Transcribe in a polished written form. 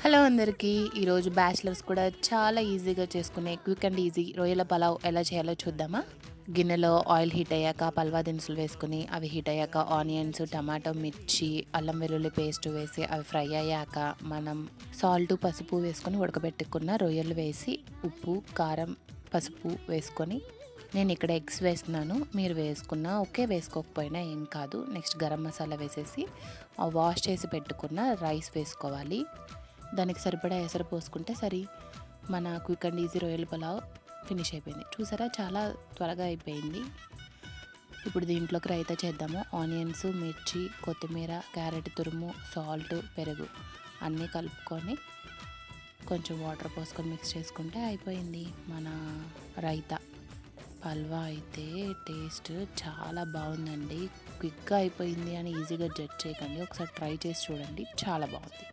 Hello అందరికీ. ఈరోజు bachelors కూడా చాలా ఈజీగా చేసుకునే క్విక్ అండ్ ఈజీ రొయ్యల పలావ్ ఎలా చేయాలో చూద్దామా? గిన్నెలో ఆయిల్ హీట్ అయ్యాక పల్వా దినుసులు వేసుకొని, అవి హీట్ అయ్యాక ఆనియన్స్, టమాటో, మిర్చి, అల్లం వెల్లుల్లి పేస్ట్ వేసి అవి ఫ్రై అయ్యాక మనం సాల్ట్, పసుపు వేసుకొని ఉడకబెట్టుకున్న రొయ్యలు వేసి ఉప్పు, కారం, పసుపు వేసుకొని నేను ఇక్కడ ఎగ్స్ వేస్తున్నాను. మీరు వేసుకున్నా ఓకే, వేసుకోకపోయినా ఏం కాదు. నెక్స్ట్ గరం మసాలా వేసేసి వాష్ చేసి పెట్టుకున్న రైస్ వేసుకోవాలి. దానికి సరిపడా ఎసరు పోసుకుంటే సరి మన క్విక్ అండ్ ఈజీ రొయ్యల పలావ్ ఫినిష్ అయిపోయింది. చూసారా, చాలా త్వరగా అయిపోయింది. ఇప్పుడు దీంట్లోకి రైతా చేద్దాము. ఆనియన్స్, మిర్చి, కొత్తిమీర, క్యారెట్ తురుము, సాల్ట్, పెరుగు అన్నీ కలుపుకొని కొంచెం వాటర్ పోసుకొని మిక్స్ చేసుకుంటే అయిపోయింది మన రైతా. హల్వా అయితే టేస్ట్ చాలా బాగుందండి. క్విక్గా అయిపోయింది అని ఈజీగా జడ్జ్ చేయకండి. ఒకసారి ట్రై చేసి చూడండి, చాలా బాగుంది.